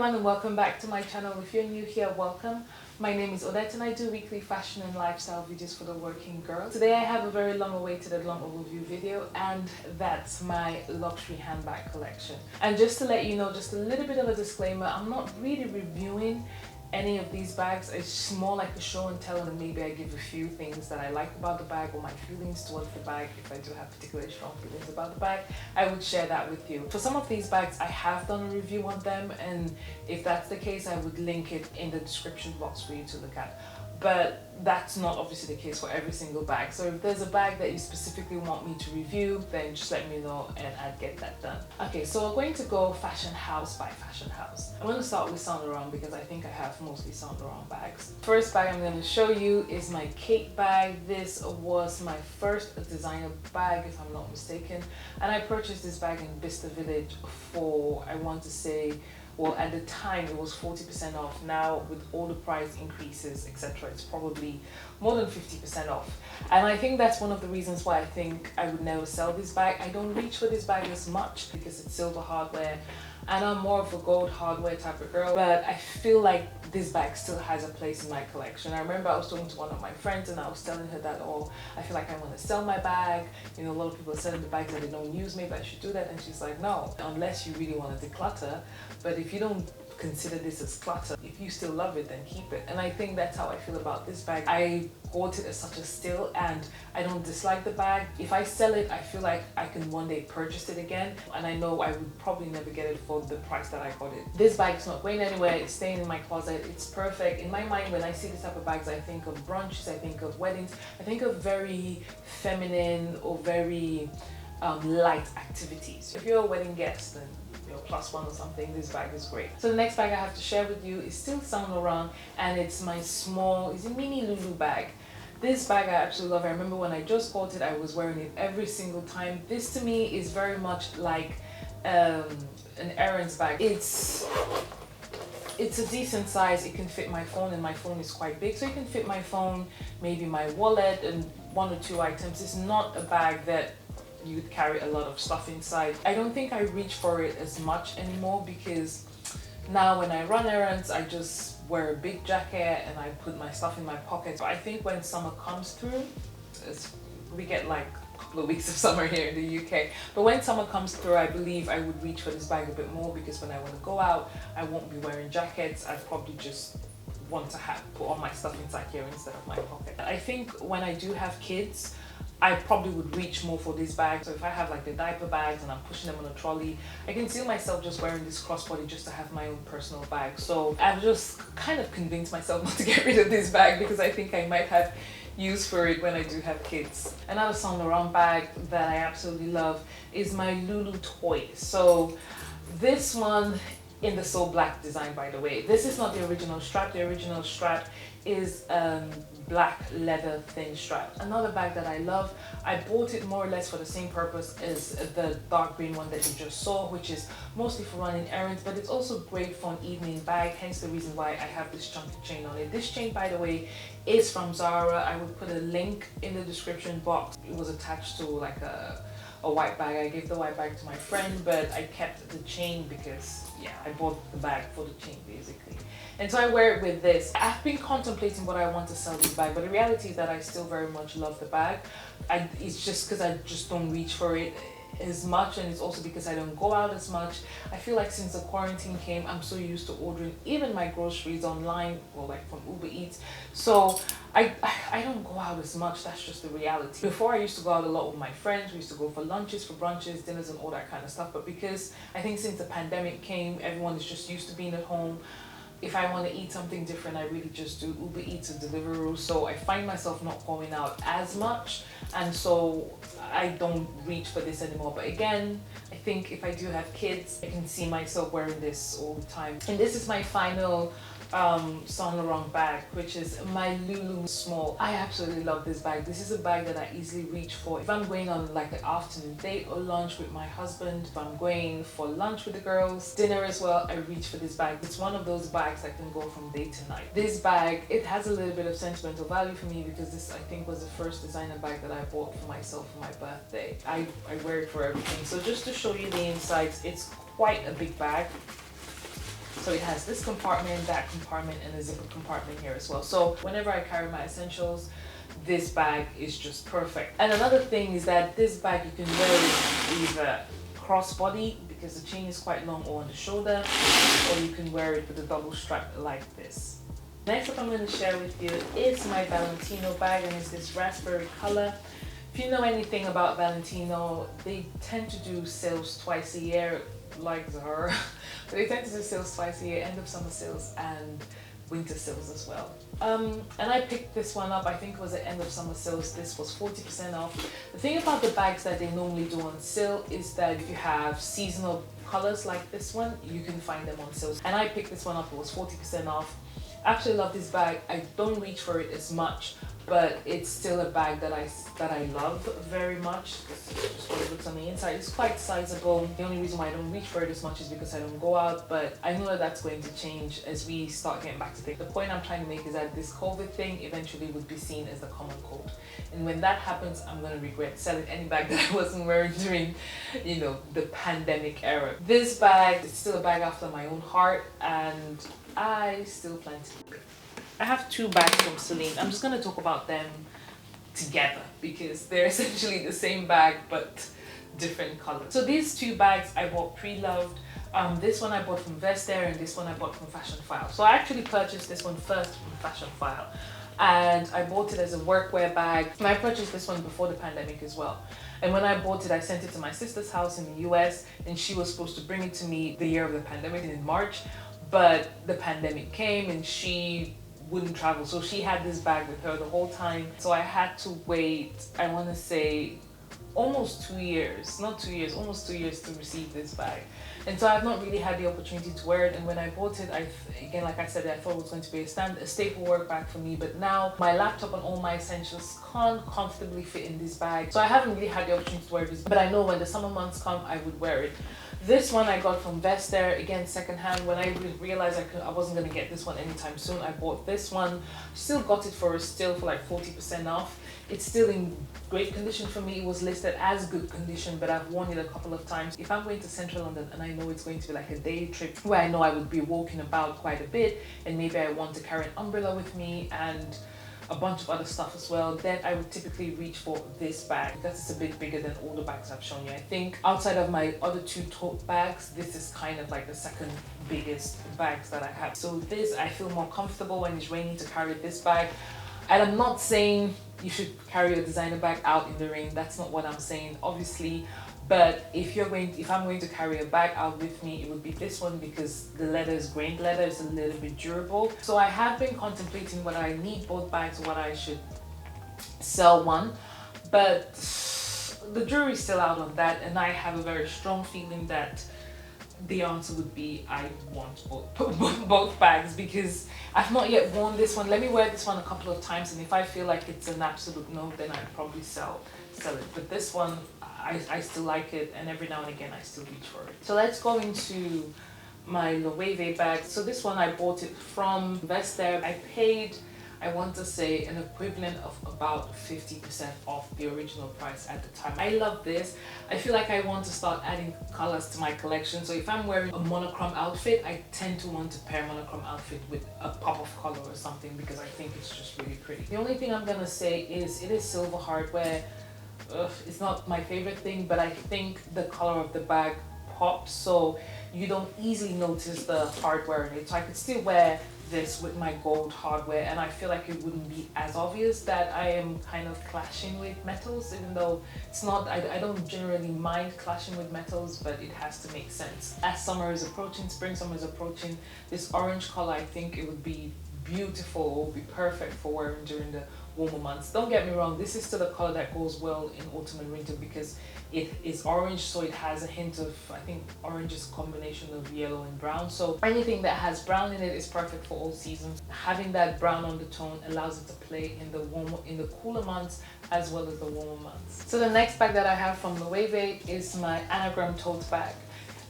everyone and welcome back to my channel. If you're new here, welcome. My name is Odette and I do weekly fashion and lifestyle videos for the working girl. Today I have a very long awaited long overview video, and that's my luxury handbag collection. And just to let you know, just a little bit of a disclaimer, I'm not really reviewing any of these bags. It's more like a show and tell, and maybe I give a few things that I like about the bag or my feelings towards the bag. If I do have particularly strong feelings about the bag, I would share that with you. For some of these bags, I have done a review on them, and if that's the case, I would link it in the description box for you to look at. But that's not obviously the case for every single bag. So if there's a bag that you specifically want me to review, then just let me know and I'd get that done. Okay, so we're going to go fashion house by fashion house. I'm going to start with Saint Laurent because I think I have mostly Saint Laurent bags. First bag I'm going to show you is my Cake bag. This was my first designer bag, if I'm not mistaken. And I purchased this bag in Vista Village for, I want to say, well, at the time it was 40% off. Now with all the price increases, etc., it's probably more than 50% off. And I think that's one of the reasons why I think I would never sell this bag. I don't reach for this bag as much because it's silver hardware and I'm more of a gold hardware type of girl, but I feel like this bag still has a place in my collection. I remember I was talking to one of my friends and I was telling her that, oh, I feel like I want to sell my bag. You know, a lot of people are selling the bags that they don't use, maybe I should do that. And she's like, no, unless you really want to declutter. But if you don't consider this as clutter, if you still love it, then keep it. And I think that's how I feel about this bag. I bought it as such a steal and I don't dislike the bag. If I sell it, I feel like I can one day purchase it again, and I know I would probably never get it for the price that I got it. This bag is not going anywhere, it's staying in my closet, it's perfect. In my mind, when I see this type of bags, I think of brunches, I think of weddings, I think of very feminine or very light activities. If you're a wedding guest and you're +1 or something, this bag is great. So the next bag I have to share with you is still Saint Laurent, and it's my small, it's a mini Lulu bag. This bag I absolutely love. I remember when I just bought it, I was wearing it every single time. This to me is very much like an errands bag. It's a decent size. It can fit my phone, and my phone is quite big, so it can fit my phone, maybe my wallet, and 1 or 2 items. It's not a bag that you'd carry a lot of stuff inside. I don't think I reach for it as much anymore because now when I run errands, I just wear a big jacket and I put my stuff in my pocket. So I think when summer comes through, we get like a couple of weeks of summer here in the UK, but when summer comes through, I believe I would reach for this bag a bit more because when I want to go out, I won't be wearing jackets. I'd probably just want to put all my stuff inside here instead of my pocket. I think when I do have kids, I probably would reach more for this bag. So if I have like the diaper bags and I'm pushing them on a trolley, I can see myself just wearing this crossbody just to have my own personal bag. So I've just kind of convinced myself not to get rid of this bag because I think I might have use for it when I do have kids. Another Saint Laurent bag that I absolutely love is my Lulu toy. So this one in the So Black design, by the way. This is not the original strap. The original strap is black leather thin strap. Another bag that I love. I bought it more or less for the same purpose as the dark green one that you just saw, which is mostly for running errands, but it's also great for an evening bag, hence the reason why I have this chunky chain on it. This chain, by the way, is from Zara. I will put a link in the description box. It was attached to like a white bag. I gave the white bag to my friend, but I kept the chain because yeah, I bought the bag for the chain basically. And so I wear it with this. I've been contemplating what I want to sell this bag, but the reality is that I still very much love the bag. It's just because I just don't reach for it as much, and it's also because I don't go out as much. I feel like since the quarantine came, I'm so used to ordering even my groceries online or like from Uber Eats. So I don't go out as much. That's just the reality. Before I used to go out a lot with my friends. We used to go for lunches, for brunches, dinners and all that kind of stuff. But because I think since the pandemic came, everyone is just used to being at home. If I want to eat something different, I really just do Uber Eats or Deliveroo. So I find myself not going out as much, and so I don't reach for this anymore. But again, I think if I do have kids, I can see myself wearing this all the time. And this is my final Saint Laurent bag, which is my Lulu Small. I absolutely love this bag. This is a bag that I easily reach for if I'm going on like an afternoon date or lunch with my husband, if I'm going for lunch with the girls, dinner as well, I reach for this bag. It's one of those bags that can go from day to night. This bag, it has a little bit of sentimental value for me because this I think was the first designer bag that I bought for myself for my birthday. I wear it for everything. So just to show you the insides, it's quite a big bag. So it has this compartment, that compartment, and a zipper compartment here as well. So whenever I carry my essentials, this bag is just perfect. And another thing is that this bag, you can wear it either crossbody because the chain is quite long, or on the shoulder, or you can wear it with a double strap like this. Next up I'm going to share with you is my Valentino bag, and it's this raspberry color. If you know anything about Valentino, they tend to do sales twice a year, like Zara. But they tend to do sales twice a year, end of summer sales and winter sales as well. And I picked this one up, I think it was the end of summer sales. This was 40% off. The thing about the bags that they normally do on sale is that if you have seasonal colors like this one, you can find them on sales. And I picked this one up, it was 40% off. I actually love this bag. I don't reach for it as much, but it's still a bag that I love very much. This is just what it looks on the inside. It's quite sizable. The only reason why I don't reach for it as much is because I don't go out, but I know that that's going to change as we start getting back to things. The point I'm trying to make is that this COVID thing eventually would be seen as the common cold. And when that happens, I'm going to regret selling any bag that I wasn't wearing during, you know, the pandemic era. This bag is still a bag after my own heart, and I still plan to keep it. I have two bags from Celine. I'm just going to talk about them together because they're essentially the same bag but different colors. So these two bags I bought pre-loved. This one I bought from Vestaire and this one I bought from Fashion File. So I actually purchased this one first from Fashion File, and I bought it as a workwear bag. And I purchased this one before the pandemic as well. And when I bought it, I sent it to my sister's house in the US, and she was supposed to bring it to me the year of the pandemic in March. But the pandemic came and she wouldn't travel, so she had this bag with her the whole time. So I had to wait, I want to say almost 2 years, not 2 years, almost 2 years to receive this bag. And so I've not really had the opportunity to wear it. And when I bought it, again, like I said, I thought it was going to be a staple work bag for me. But now my laptop and all my essentials can't comfortably fit in this bag. So I haven't really had the opportunity to wear this, but I know when the summer months come, I would wear it. This one I got from Vestaire, again secondhand. When I realized I wasn't going to get this one anytime soon, I bought this one. Still got it for like 40% off. It's still in great condition for me. It was listed as good condition, but I've worn it a couple of times. If I'm going to central London and I know it's going to be like a day trip where I know I would be walking about quite a bit, and maybe I want to carry an umbrella with me and a bunch of other stuff as well, then I would typically reach for this bag because it's a bit bigger than all the bags I've shown you. I think outside of my other two tote bags, this is kind of like the second biggest bags that I have. So this, I feel more comfortable when it's raining to carry this bag. And I'm not saying you should carry a designer bag out in the rain. That's not what I'm saying, obviously. But if I'm going to carry a bag out with me, it would be this one because the leather is grained leather, it's a little bit durable. So I have been contemplating whether I need both bags or whether I should sell one. But the jury's still out on that, and I have a very strong feeling that the answer would be I want both bags because I've not yet worn this one. Let me wear this one a couple of times, and if I feel like it's an absolute no, then I'd probably sell it. But this one, I still like it, and every now and again I still reach for it. So let's go into my Loewe bag. So this one I bought it from Vestaire. I paid, I want to say, an equivalent of about 50% off the original price at the time. I love this. I feel like I want to start adding colors to my collection. So if I'm wearing a monochrome outfit, I tend to want to pair monochrome outfit with a pop of color or something because I think it's just really pretty. The only thing I'm gonna say is it is silver hardware. It's not my favorite thing, but I think the color of the bag pops, so you don't easily notice the hardware in it. So I could still wear this with my gold hardware, and I feel like it wouldn't be as obvious that I am kind of clashing with metals, even though it's not, I don't generally mind clashing with metals, but it has to make sense. As summer is approaching, spring summer is approaching, this orange color, I think it would be beautiful, it would be perfect for wearing during the warmer months. Don't get me wrong, this is still a color that goes well in autumn and winter because it is orange, so it has a hint of, I think orange is a combination of yellow and brown, so anything that has brown in it is perfect for all seasons. Having that brown undertone allows it to play in the cooler months as well as the warmer months. So the next bag that I have from Loewe is my Anagram Totes Bag.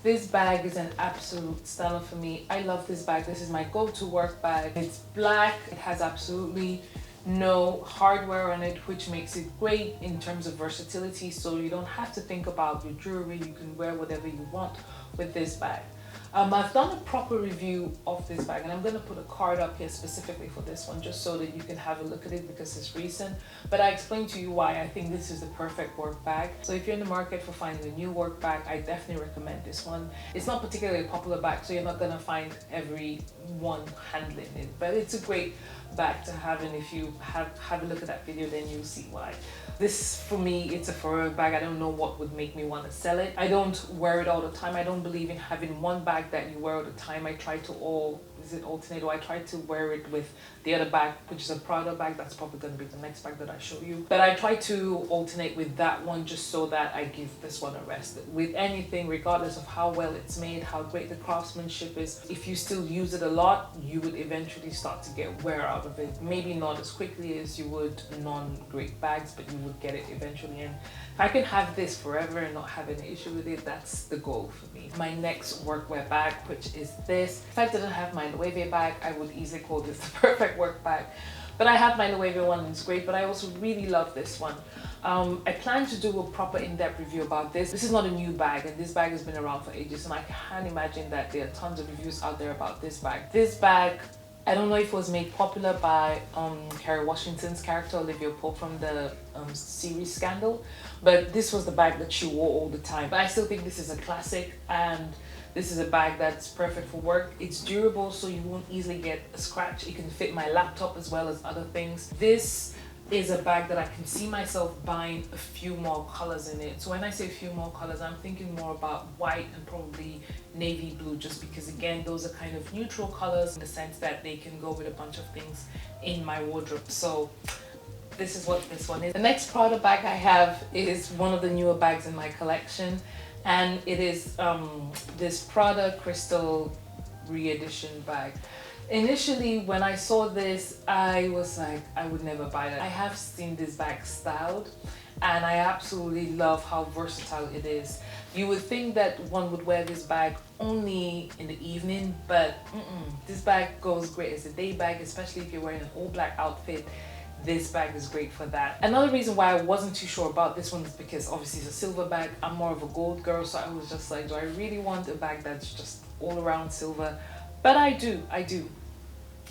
This bag is an absolute stellar for me. I love this bag. This is my go-to work bag. It's black, it has absolutely no hardware on it, which makes it great in terms of versatility, so you don't have to think about your jewelry. You can wear whatever you want with this bag. I've done a proper review of this bag, and I'm going to put a card up here specifically for this one just so that you can have a look at it because it's recent. But I explained to you why I think this is the perfect work bag. So if you're in the market for finding a new work bag, I definitely recommend this one. It's not particularly a popular bag, so you're not going to find everyone handling it, but it's a great bag to have, and if you have a look at that video, then you'll see why. This, for me, it's a forever bag. I don't know what would make me want to sell it. I don't wear it all the time. I don't believe in having one bag that you wear all the time. I try to alternate, or I try to wear it with the other bag, which is a Prada bag. That's probably going to be the next bag that I show you. But I try to alternate with that one just so that I give this one a rest. With anything, regardless of how well it's made, how great the craftsmanship is, if you still use it a lot, you would eventually start to get wear out of it. Maybe not as quickly as you would non-great bags, but you would get it eventually. And if I can have this forever and not have any issue with it, that's the goal for me. My next workwear bag, which is this. If I didn't have my Loewe bag, I would easily call this the perfect work bag. But I have my Loewe one and it's great, but I also really love this one. I plan to do a proper in-depth review about this. This is not a new bag, and this bag has been around for ages, and I can't imagine that there are tons of reviews out there about this bag. This bag, I don't know if it was made popular by Kerry Washington's character Olivia Pope from the series Scandal, but this was the bag that she wore all the time. But I still think this is a classic, and this is a bag that's perfect for work. It's durable, so you won't easily get a scratch. It can fit my laptop as well as other things. This is a bag that I can see myself buying a few more colors in it. So when I say a few more colors, I'm thinking more about white and probably navy blue, just because again, those are kind of neutral colors in the sense that they can go with a bunch of things in my wardrobe. So this is what this one is. The next Prada bag I have is one of the newer bags in my collection, and it is this Prada Crystal re-edition bag. Initially, when I saw this, I was like, I would never buy that. I have seen this bag styled, and I absolutely love how versatile it is. You would think that one would wear this bag only in the evening, but this bag goes great as a day bag, especially if you're wearing an all black outfit. This bag is great for that. Another reason why I wasn't too sure about this one is because obviously it's a silver bag. I'm more of a gold girl, so I was just like, do I really want a bag that's just all around silver? But I do.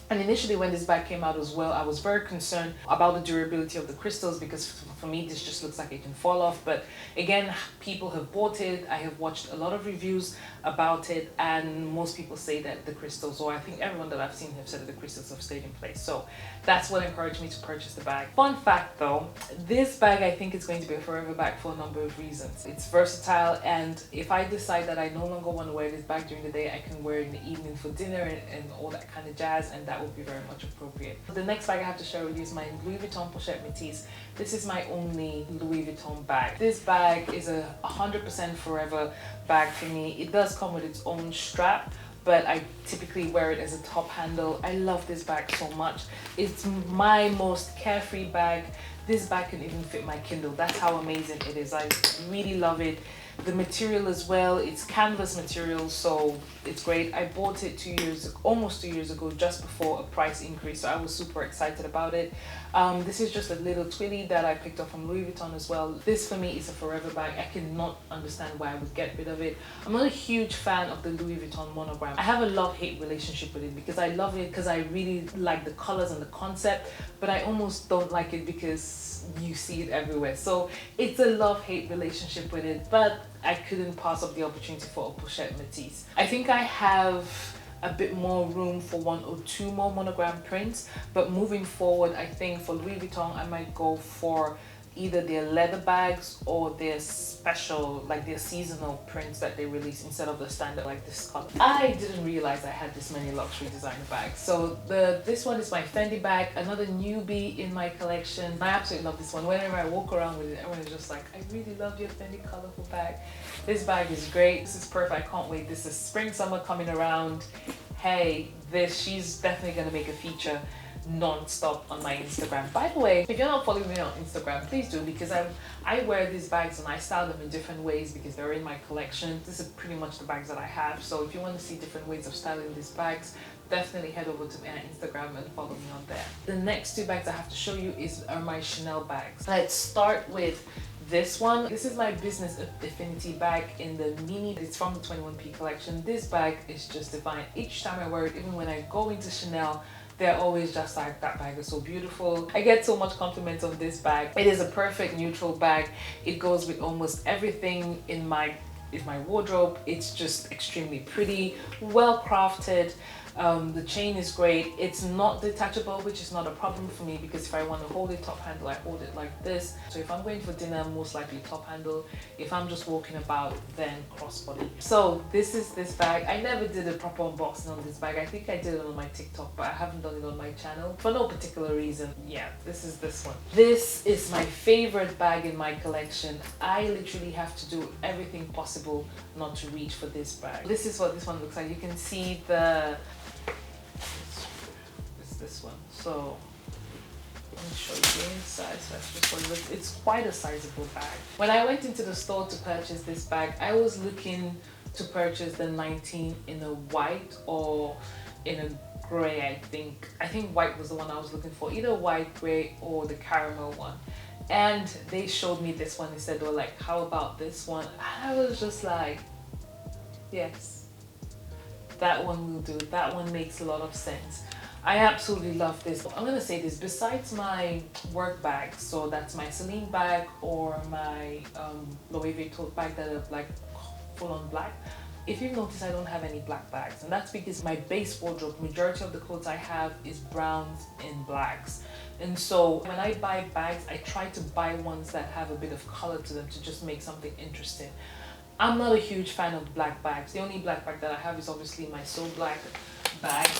And initially when this bag came out as well, I was very concerned about the durability of the crystals, because for me this just looks like it can fall off. But again, people have bought it. I have watched a lot of reviews about it, and most people say that the crystals, or I think everyone that I've seen have said that the crystals have stayed in place. So that's what encouraged me to purchase the bag. Fun fact though, this bag I think is going to be a forever bag for a number of reasons. It's versatile, and if I decide that I no longer want to wear this bag during the day, I can wear it in the evening for dinner and all that kind of jazz, and that would be very much appropriate. The next bag I have to share with you is my Louis Vuitton Pochette Matisse. This is my only Louis Vuitton bag. This bag is a 100% forever bag for me. It does come with its own strap, but I typically wear it as a top handle. I love this bag so much. It's my most carefree bag. This bag can even fit my Kindle. That's how amazing it is. I really love it. The material as well, it's canvas material, so it's great. I bought it almost 2 years ago, just before a price increase, so I was super excited about it. This is just a little twilly that I picked up from Louis Vuitton as well. This for me is a forever bag. I cannot understand why I would get rid of it. I'm not a huge fan of the Louis Vuitton monogram. I have a love-hate relationship with it, because I love it because I really like the colors and the concept, but I almost don't like it because you see it everywhere. So it's a love-hate relationship with it, but I couldn't pass up the opportunity for a Pochette Matisse. I think I have a bit more room for 1 or 2 more monogram prints, but moving forward, I think for Louis Vuitton I might go for either their leather bags or their special, like their seasonal prints that they release instead of the standard like this color. I didn't realize I had this many luxury designer bags. So this one is my Fendi bag, another newbie in my collection. I absolutely love this one. Whenever I walk around with it, everyone is just like, I really love your Fendi colorful bag. This bag is great. This is perfect. I can't wait. This is spring, summer coming around. Hey, she's definitely gonna make a feature non-stop on my Instagram. By the way, if you're not following me on Instagram, please do, because I wear these bags and I style them in different ways because they're in my collection. This is pretty much the bags that I have, so if you want to see different ways of styling these bags, definitely head over to my Instagram and follow me on there. The next 2 bags I have to show you are my Chanel bags. Let's start with this one. This is my business affinity bag in the mini. It's from the 21p collection. This bag is just divine. Each time I wear it, even when I go into Chanel, they're always just like, that bag is so beautiful. I get so much compliments on this bag. It is a perfect neutral bag. It goes with almost everything in my wardrobe. It's just extremely pretty, well crafted. The chain is great. It's not detachable, which is not a problem for me, because if I want to hold it top handle, I hold it like this. So if I'm going for dinner, most likely top handle. If I'm just walking about, then crossbody. So this is this bag. I never did a proper unboxing on this bag. I think I did it on my TikTok, but I haven't done it on my channel for no particular reason. Yeah, this is this one. This is my favorite bag in my collection. I literally have to do everything possible not to reach for this bag. This is what this one looks like. You can see this one. So let me show you the inside. So that's just what it looks. It's quite a sizable bag. When I went into the store to purchase this bag, I was looking to purchase the 19 in a white or in a gray. I think white was the one I was looking for, either white, gray, or the caramel one. And they showed me this one. They said, they were like, how about this one? And I was just like, yes, that one will do. That one makes a lot of sense. I absolutely love this. I'm gonna say this, besides my work bag, so that's my Celine bag or my Louis Vuitton tote bag that are like full on black. If you've noticed, I don't have any black bags, and that's because my base wardrobe, majority of the clothes I have is browns and blacks. And so when I buy bags, I try to buy ones that have a bit of color to them to just make something interesting. I'm not a huge fan of black bags. The only black bag that I have is obviously my So Black bag.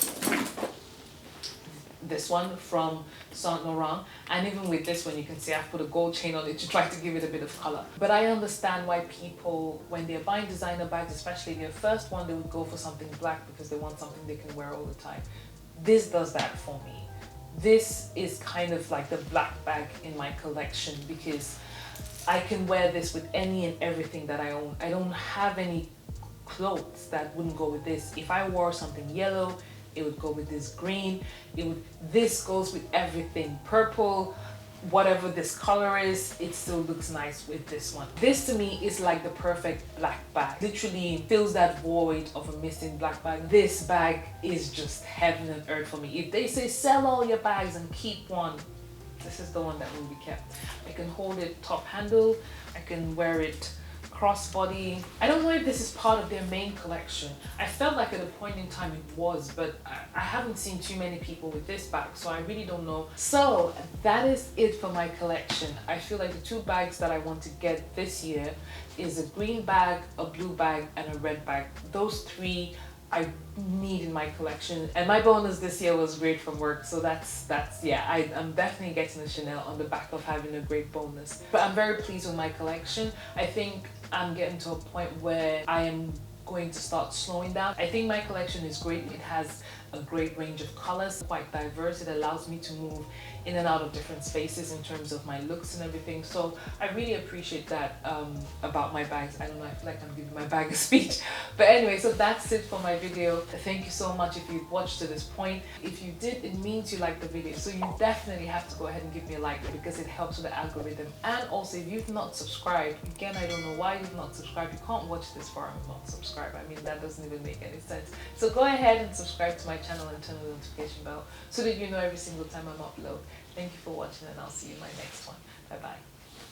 This one from Saint Laurent, and even with this one you can see I've put a gold chain on it to try to give it a bit of color. But I understand why people, when they're buying designer bags, especially their first one, they would go for something black because they want something they can wear all the time. This does that for me. This is kind of like the black bag in my collection because I can wear this with any and everything that I own. I don't have any clothes that wouldn't go with this. If I wore something yellow, it would go with this green. This goes with everything. Purple, whatever this color is, it still looks nice with this one. This to me is like the perfect black bag. Literally fills that void of a missing black bag. This bag is just heaven and earth for me. If they say sell all your bags and keep one, this is the one that will be kept. I can hold it top handle. I can wear it crossbody. I don't know if this is part of their main collection. I felt like at a point in time it was, but I haven't seen too many people with this bag, so I really don't know. So that is it for my collection. I feel like the two bags that I want to get this year is a green bag, a blue bag, and a red bag. Those three I need in my collection, and my bonus this year was great from work, so that's yeah, I'm definitely getting a Chanel on the back of having a great bonus. But I'm very pleased with my collection. I think I'm getting to a point where I am going to start slowing down. I think my collection is great. It has a great range of colors, quite diverse. It allows me to move in and out of different spaces in terms of my looks and everything. So I really appreciate that about my bags. I don't know, I feel like I'm giving my bag a speech. But anyway, so that's it for my video. Thank you so much if you've watched to this point. If you did, it means you liked the video. So you definitely have to go ahead and give me a like because it helps with the algorithm. And also, if you've not subscribed, again, I don't know why you've not subscribed. You can't watch this far and not subscribe. I mean, that doesn't even make any sense. So go ahead and subscribe to my channel and turn on the notification bell so that you know every single time I'm upload. Thank you for watching, and I'll see you in my next one. Bye bye.